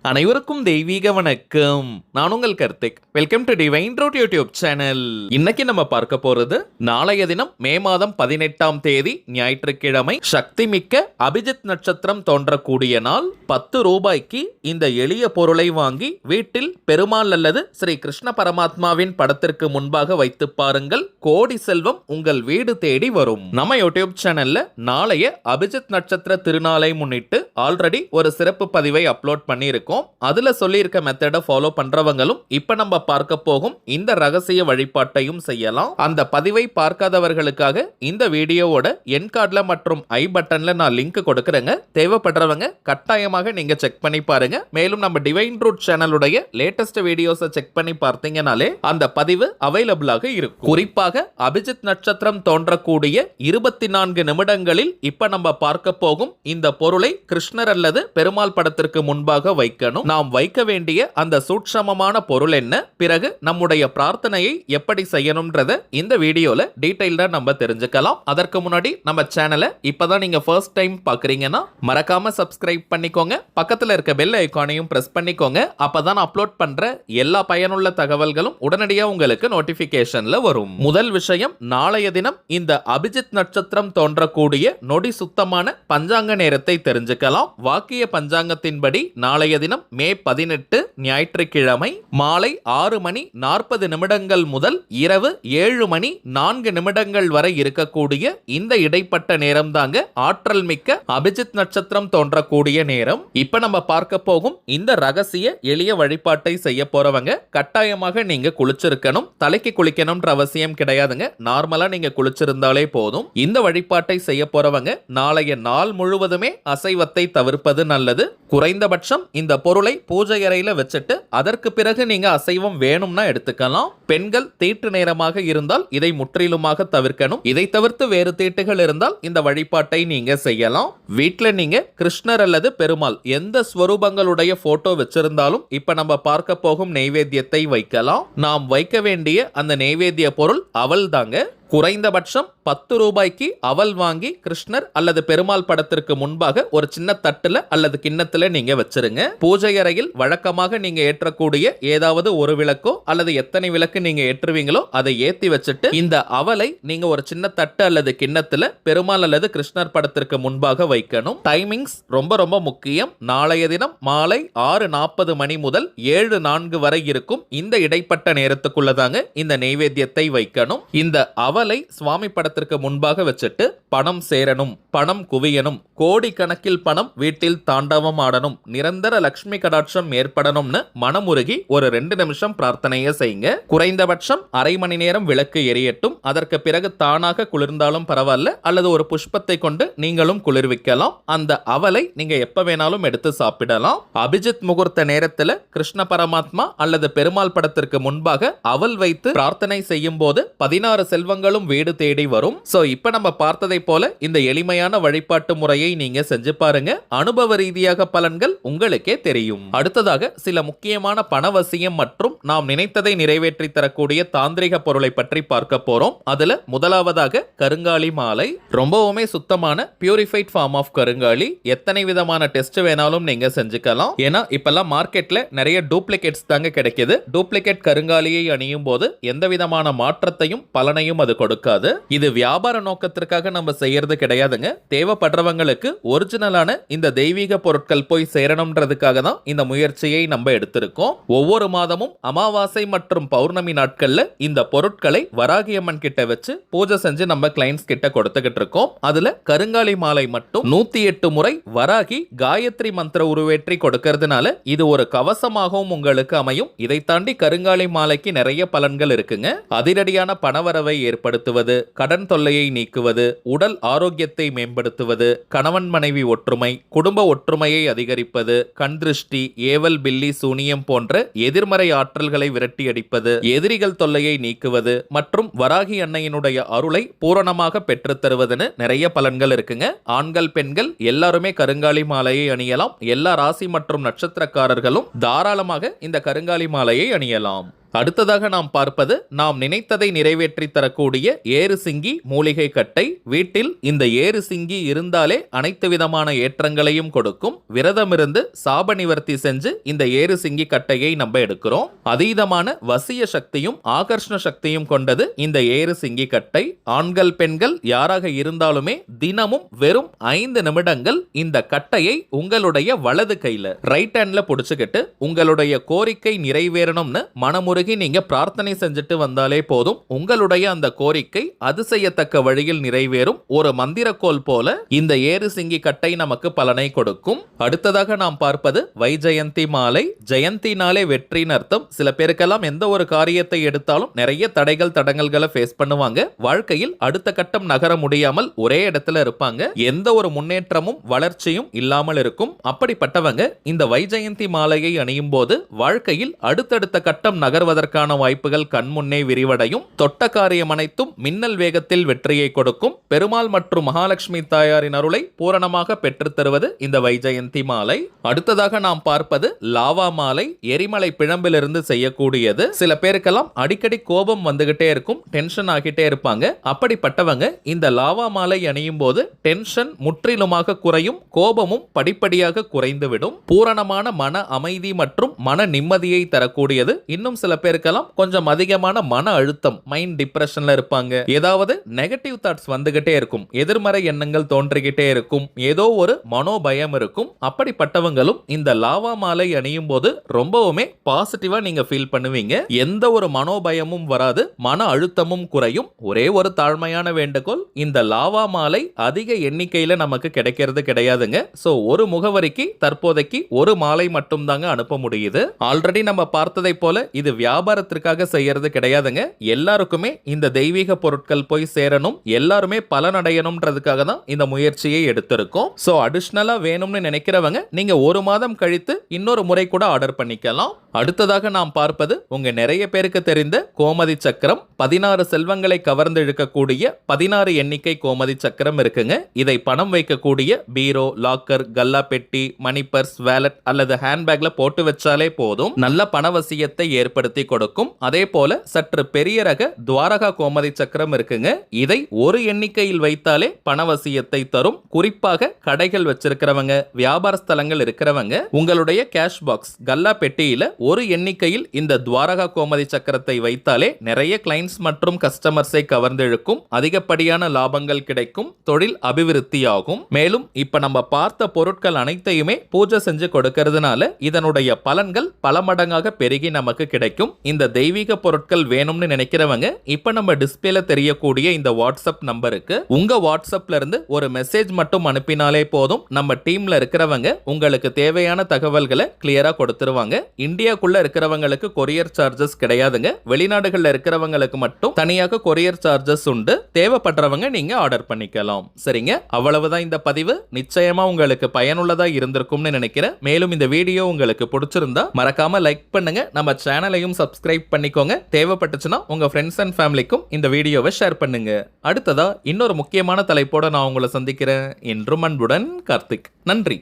அனைவருக்கும் தெய்வீக வணக்கம். நான் உங்கள் Karthik. Welcome to divine truth YouTube channel. இன்னைக்கு நம்ம பார்க்க போறது நாளைய தினம் மே மாதம் 18ஆம் தேதி ஞாயிற்றுக்கிழமை சக்தி மிக்க அபிஜித் நட்சத்திரம் தோன்றக்கூடிய நாள். 10 ரூபாய்க்கு இந்த எளிய பொருளை வாங்கி வீட்டில் பெருமாள் அல்லது ஸ்ரீ கிருஷ்ண பரமாத்மாவின் படத்திற்கு முன்பாக வைத்து பாருங்கள். கோடி செல்வம் உங்கள் வீடு தேடி வரும். நம்ம யூடியூப் சேனல்ல நாளைய அபிஜித் நட்சத்திர திருநாளை முன்னிட்டு ஆல்ரெடி ஒரு சிறப்பு பதிவை அப்லோட் பண்ணியிருக்கோம். அதுல சொல்லியிருக்க மெத்தடை ஃபாலோ பண்றவங்களும் இப்ப நம்ம பார்க்க போகும் இந்த ரகசிய வழிபாட்டையும் செய்யலாம். அந்த பதிவை பார்க்காதவர்களுக்காக இந்த வீடியோவோட என் கார்டுல மற்றும் ஐ பட்டன்ல நான் லிங்க் கொடுக்கறேங்க. தேவைப்படுறவங்க கட்டாயமாக நீங்க செக் பண்ணி பாருங்க. மேலும் நம்ம டிவைன் ட்ரூத் சேனலுடைய லேட்டஸ்ட் வீடியோஸை செக் பண்ணி பார்த்தீங்கனாலே அந்த பதிவு அவைலபிளாக இருக்கும். குறிப்பாக அபிஜித் நட்சத்திரம் தோன்றக்கூடிய 24 நிமிடங்களில் இப்ப நம்ம பார்க்க போகும் இந்த பொருளை கிருஷ்ணர் அல்லது பெருமாள் படத்திற்கு முன்பாக வைக்கணும். நாம் வைக்க வேண்டிய அந்த சூட்சமமான பொருள் என்ன, பிறகு நம்முடைய பிரார்த்தனையை எப்படி செய்யணும்ன்றத இந்த வீடியோல டீடைல்டா நம்ம தெரிஞ்சுக்கலாம். அதற்கு முன்னாடி நம்ம சேனலை இப்பதான் நீங்க ஃபர்ஸ்ட் டைம் பாக்குறீங்கன்னா மறக்காம சப்ஸ்கிரைப் பண்ணிக்கோங்க. பக்கத்துல இருக்க பெல் ஐகானையும் பிரஸ் பண்ணிக்கோங்க. அப்பதான் அப்லோட் பண்ற எல்லா பயனுள்ள தகவல்களும் உடனடியா உங்களுக்கு நோட்டிபிகேஷன்ல வரும். முதல் விஷயம், நாளைய தினம் இந்த அபிஜித் நட்சத்திரம் தோன்றக்கூடிய நொடி சுத்தமான பஞ்சாங்க நேரத்தை தெரிஞ்சுக்கலாம். வாக்கிய பஞ்சாங்கத்தின்படி நாளைய தினம் மே 18 ஞாயிற்றுக்கிழமை மாலை 6 மணி 40 நிமிடங்கள் முதல் இரவு 7 மணி 4 நிமிடங்கள் வரை இருக்கக்கூடிய இந்த இடைப்பட்ட நேரம் தாங்க ஆற்றல் மிக்க அபிஜித் நட்சத்திரம் தோன்றக்கூடிய நேரம். இப்ப நம்ம பார்க்க போகும் இந்த ரகசிய எளிய வழிபாட்டை செய்ய போறவங்க கட்டாயமாக நீங்க குளிச்சிருக்கணும். தலைக்கு குளிக்கணும்ன்ற அவசியம் கிடையாதுங்க. நார்மலா நீங்க குளிச்சிருந்தாலே போதும். இந்த வழிபாட்டை செய்ய போறவங்க நாளைய நாள் முழுவதுமே அசைவத்தை தவிர்ப்பது நல்லது. குறைந்தபட்சம் இந்த பொருளை பூஜை அறையில வச்சுட்டு அதற்கு பிறகு நீங்க அசைவம் வேணும்னா எடுத்துக்கலாம். பெண்கள் தீட்டு நேரமாக இருந்தால் இதை முற்றிலுமாக தவிர்க்கணும். இதை தவிர்த்து வேறு தீட்டுகள் இருந்தால் இந்த வழிபாட்டை நீங்க செய்யலாம். வீட்டில் நீங்க கிருஷ்ணர் அல்லது பெருமாள் எந்த ஸ்வரூபங்களுடைய போட்டோ வச்சிருந்தாலும் இப்ப நம்ம பார்க்க போகும் நெய்வேத்தியத்தை வைக்கலாம். நாம் வைக்க வேண்டிய அந்த நெய்வேத்திய பொருள் அவல் தாங்க. குறைந்தபட்சம் 10 ரூபாய்க்கு அவல் வாங்கி கிருஷ்ணர் அல்லது பெருமாள் படத்திற்கு முன்பாக ஒரு சின்ன தட்டுல அல்லது கிண்ணத்துல நீங்க வச்சிருங்க. பூஜை அறையில் வழக்கமாக நீங்க ஏற்றக்கூடிய ஏதாவது ஒரு விளக்கோ அல்லது எத்தனை விளக்கு நீங்க ஏற்றுவீங்களோ அதை ஏத்தி வச்சுட்டு இந்த அவலை நீங்க ஒரு சின்ன தட்டு அல்லது கிண்ணத்துல பெருமாள் அல்லது கிருஷ்ணர் படத்திற்கு முன்பாக வைக்கணும். டைமிங்ஸ் ரொம்ப ரொம்ப முக்கியம். நாளைய தினம் மாலை 6:40 மணி முதல் 7:04 வரை இருக்கும் இந்த இடைப்பட்ட நேரத்துக்குள்ளதாங்க இந்த நெய்வேத்தியத்தை வைக்கணும். இந்த அவலை சுவாமி படத்திற்கு முன்பாக வச்சுட்டு பணம் சேரணும், பணம் குவியணும், கோடி கணக்கில் பணம் வீட்டில் தாண்டவம் ஆடணும், நிரந்தர லட்சுமி கடாட்சம் ஏற்படணும்னு மனமுருகி ஒரு 2 நிமிஷம் பிரார்த்தனையை செய்யுங்க. குறைந்தபட்சம் அரை மணி நேரம் விளக்கு எரியட்டும். அதற்கு பிறகு தானாக குளிர்ந்தாலும் பரவாயில்ல, அல்லது ஒரு புஷ்பத்தை கொண்டு நீங்களும் குளிர்விக்கலாம். அந்த அவலை நீங்க எப்ப வேணாலும் எடுத்து சாப்பிடலாம். அபிஜித் முகூர்த்த நேரத்தில் கிருஷ்ண பரமாத்மா அல்லது பெருமாள் படத்திற்கு முன்பாக அவல் வைத்து பிரார்த்தனை செய்யும் போது 16 செல்வங்களும் வீடு தேடி வரும். சோ இப்ப நம்ம பார்த்ததை போல இந்த எளிமையான வழிபாட்டு முறையை நீங்க செஞ்சு பாருங்க. அனுபவ ரீதியாக பலன்கள் உங்களுக்கே தெரியும். அடுத்ததாக சில முக்கியமான பணவசியம் மற்றும் நாம் நினைத்ததை நிறைவேற்றி தரக்கூடிய தாந்திரிக பொருளை பற்றி பார்க்க போறோம். அதுல முதலாவதாக கருங்காலி மாலை. ரொம்பவுமே சுத்தமான பியூரிஃபைட் ஃபார்ம் ஆஃப் கருங்காலி. எத்தனை விதமான டெஸ்ட் வேணாலும் நீங்க செஞ்சுக்கலாம். ஏன்னா இப்பெல்லாம் மார்க்கெட்ல நிறைய டூப்ளிகேட்ஸ் தாங்க கிடைக்குது. டூப்ளிகேட் கருங்காலியை அணியும் போது எந்த விதமான மாற்றத்தையும் பலனையும் அது கொடுக்காது. இது வியாபார நோக்கத்திற்காக நம்ம செய்யறது கிடையாதுங்க. தேவைப்படுறவங்களுக்கு ஒரிஜினலான இந்த தெய்வீக பொருட்கள் போய் சேரணும்ன்றதுக்காக தான் இந்த முயற்சியை நம்ம எடுத்திருக்கோம். ஒவ்வொரு மாதமும் அமாவாசை மற்றும் பௌர்ணமி நாட்கள்ல இந்த பொருட்களை வராகி அம்மன் கிட்ட வச்சு பூஜை செஞ்சு நம்ம கிளைண்ட்ஸ் கிட்ட கொடுத்துக்கிட்டு இருக்கோம். அதுல கருங்காலி மாலை மட்டும் 108 முறை வராகி காயத்ரி மந்திர உருவேற்றி கொடுக்கறதுனால இது ஒரு கவசமாகவும் உங்களுக்கு அமையும். இதை தாண்டி கருங்காலி மாலைக்கு நிறைய பலன்கள் இருக்குங்க. அதிரடியான பணவரவை ஏற்படுத்துவது, கடன் தொல்லையை நீக்குவது, உடல் ஆரோக்கியத்தை மேம்படுத்துவது, கணவன் மனைவி ஒற்றுமை, குடும்ப ஒற்றுமையை அதிகரிப்பது, கண் திருஷ்டி, ஏவல் பில்லி சூனியம் போன்ற எதிர்மறை ஆற்றல்களை விரட்டி அடிப்பது, எதிரிகள் தொல்லையை நீக்குவது மற்றும் வராகி அன்னையினுடைய அருளை பூரணமாக பெற்றுத் தருவதுன்னு நிறைய பலன்கள் இருக்குங்க. ஆண்கள் பெண்கள் எல்லாருமே கருங்காலி மாலையை அணியலாம். எல்லா ராசி மற்றும் நட்சத்திரக்காரர்களும் தாராளமாக இந்த கருங்காலி மாலையை அணியலாம். அடுத்ததாக நாம் பார்ப்பது நாம் நினைத்ததை நிறைவேற்றி தரக்கூடிய ஏறு சிங்கி மூலிகை கட்டை. வீட்டில் இந்த ஏறு சிங்கி இருந்தாலே அனைத்து விதமான ஏற்றங்களையும் கொடுக்கும். விரதமிருந்து சாப நிவர்த்தி செஞ்சு இந்த ஏறு சிங்கி கட்டையை நம்ம எடுக்கிறோம். அதீதமான வசிய சக்தியும் ஆகர்ஷண சக்தியும் கொண்டது இந்த ஏறு சிங்கி கட்டை. ஆண்கள் பெண்கள் யாராக இருந்தாலுமே தினமும் வெறும் 5 நிமிடங்கள் இந்த கட்டையை உங்களுடைய வலது கையில ரைட் ஹேண்ட்ல புடிச்சுக்கிட்டு உங்களுடைய கோரிக்கை நிறைவேறணும்னு மனமுருகி நீங்க பிரார்த்தனை செஞ்சுட்டு வந்தாலே போதும். உங்களுடைய அந்த கோரிக்கை அதிசயத்தக்க வழியில் நிறைவேறும். ஒரு மந்திரக்கோல் போல இந்த ஏறு சிங்கி கட்டை நமக்கு பலனை கொடுக்கும். அடுத்ததாக நாம் பார்ப்பது வைஜெயந்தி மாலை. ஜெயந்தினாலே வெற்றின்னு அர்த்தம். சில பேருக்கெல்லாம் எந்த ஒரு காரியத்தை எடுத்தாலும் நிறைய தடைகள் தடங்கல்களை ஃபேஸ் பண்ணுவாங்க. வாழ்க்கையில் அடுத்த கட்டம் நகர முடியாமல் ஒரே இடத்துல இருப்பாங்க. எந்த ஒரு முன்னேற்றமும் வளர்ச்சியும் இல்லாமல் இருக்கும். அப்படிப்பட்டவங்க இந்த வைஜெயந்தி மாலையை அணியும் போது வாழ்க்கையில் அடுத்தடுத்த கட்டம் நகர்வதற்கான வாய்ப்புகள் கண்முன்னே விரிவடையும். தொட்ட காரியம் அனைத்தும் மின்னல் வேகத்தில் வெற்றியை கொடுக்கும். பெருமாள் மற்றும் மகாலட்சுமி தாயாரின் அருளை பூரணமாக பெற்றுத் தருவது இந்த வைஜெயந்தி மாலை. அடுத்ததாக நாம் பார்ப்பது லாவா மாலை. எரிமலை பிழம்பிலிருந்து செய்யக்கூடியது. சில பேருக்கெல்லாம் அடிக்கடி கோபம் வந்துகிட்டே இருக்கும், டென்ஷன் ஆகிட்டே இருப்பாங்க. அப்படிப்பட்டவங்க இந்த லாவா மாலை அணியும் போது டென்ஷன் முற்றிலுமாக குறையும், கோபமும் படிப்படியாக குறைந்துவிடும். பூரணமான மன அமைதி மற்றும் மன நிம்மதியை தரக்கூடியது. இன்னும் சில பேருக்கெல்லாம் கொஞ்சம் அதிகமான மன அழுத்தம், மைண்ட் டிப்ரெஷன்ல இருப்பாங்க. ஏதாவது நெகட்டிவ் தாட்ஸ் வந்துகிட்டே இருக்கும், எதிர்மறை எண்ணங்கள் தோன்றிக்கிட்டே இருக்கும், ஏதோ ஒரு மனோபயம் இருக்கும். அப்படிப்பட்டவங்களும் இந்த லாவா மாலை அணியும் போது ரொம்பவுமே பாசிட்டிவா நீங்க ஃபீல் பண்ணுவீங்க. எந்த ஒரு மனோபயமும் வராது, மன அழுத்தமும் குறையும். ஒரே ஒரு தாழ்மையான வேண்டுகோள், இந்த லாவா மாலை அதிக எண்ணிக்கையில நமக்கு கிடைக்கிறது கிடையாதுங்க. சோ ஒரு முகவரிக்கு தற்போதைக்கு ஒரு மாலை மட்டும் தாங்க அனுப்ப முடியுது. ஆல்ரெடி நம்ம பார்த்ததை போல இது வியாபாரத்திற்காக செய்யறது கிடையாதுங்க. எல்லாருக்குமே இந்த தெய்வீக பொருட்கள் போய் சேரணும், எல்லாருமே பலனடையணும்ன்றதுக்காக தான் இந்த முயற்சியை எடுத்திருக்கோம். சோ அடிஷனலா வேணும்னு நினைக்கிறவங்க நீங்க ஒரு மாதம் கழித்து இன்னொரு முறை கூட ஆர்டர் பண்ணிக்கலாம். அடுத்ததாக நாம் பார்ப்பது உங்க நிறைய பேருக்கு தெரிந்த கோமதி சக்கரம். 16 செல்வங்களை கவர்ந்து இழுக்கக்கூடிய 16 எண்ணிக்கை கோமதி சக்கரம் இருக்குங்க. இதை பணம் வைக்கக்கூடிய பீரோ, லாக்கர், கல்லா பெட்டி, மணி பர்ஸ், வேலட் அல்லது ஹேண்ட்பேக்ல போட்டு வச்சாலே போதும், நல்ல பணவசியத்தை ஏற்படுத்தி கொடுக்கும். அதே போல சற்று பெரிய ரக துவாரகா கோமதி சக்கரம் இருக்குங்க. இதை ஒரு எண்ணிக்கையில் வைத்தாலே பணவசியத்தை தரும். குறிப்பாக கடைகள் வச்சிருக்கிறவங்க, வியாபார ஸ்தலங்கள் இருக்கிறவங்க, உங்களுடைய கேஷ் பாக்ஸ் கல்லா பெட்டியில ஒரு எண்ணிக்கையில் இந்த துவாரகா கோமதி சக்கரத்தை வைத்தாலே நிறைய கிளைண்ட்ஸ் மற்றும் கஸ்டமர்ஸை கவர்ந்து இழுக்கும். அதிகப்படியான லாபங்கள் கிடைக்கும், தொழில் அபிவிருத்தியாகும். மேலும் இப்ப நம்ம பார்த்த பொருட்கள் அனைத்தையுமே பூஜை செஞ்சு கொடுக்கிறதுனால இதனுடைய பலன்கள் பல மடங்காக பெருகி நமக்கு கிடைக்கும். இந்த தெய்வீக பொருட்கள் வேணும்னு நினைக்கிறவங்க இப்ப நம்ம டிஸ்பிளேல தெரியக்கூடிய இந்த வாட்ஸ்அப் நம்பருக்கு உங்க வாட்ஸ்அப்ல இருந்து ஒரு மெசேஜ் மட்டும் அனுப்பினாலே போதும். நம்ம டீம்ல இருக்கிறவங்க உங்களுக்கு தேவையான தகவல்களை கிளியரா கொடுத்துருவாங்க. இந்தியாக்குள்ள இருக்கிறவங்களுக்கு கொரியர் சார்ஜஸ் கிடையாதுங்க. வெளிநாடுகள்ல இருக்கிறவங்களுக்கு மட்டும் தனியாக கொரியர் சார்ஜஸ் உண்டு. தேவைப்படுறவங்க நீங்க ஆர்டர் பண்ணிக்கலாம். சரிங்க, அவ்வளவுதான் இந்த பதிவு. நிச்சயமா உங்களுக்கு பயனுள்ளதா இருந்திருக்கும்னு நினைக்கிறேன். மேலும் இந்த வீடியோ உங்களுக்கு பிடிச்சிருந்தா மறக்காம லைக் பண்ணுங்க, நம்ம சேனலையும் சப்ஸ்கிரைப் பண்ணிக்கோங்க. தேவைப்பட்டுச்சுன்னா உங்க ஃப்ரெண்ட்ஸ் அண்ட் ஃபேமிலிக்கும் இந்த வீடியோவை ஷேர் பண்ணுங்க. அடுத்ததா இன்னொரு முக்கியமான தலைப்போட நான் உங்களை சந்திக்கிறேன். என்றும் அன்புடன் கார்த்திக். நன்றி.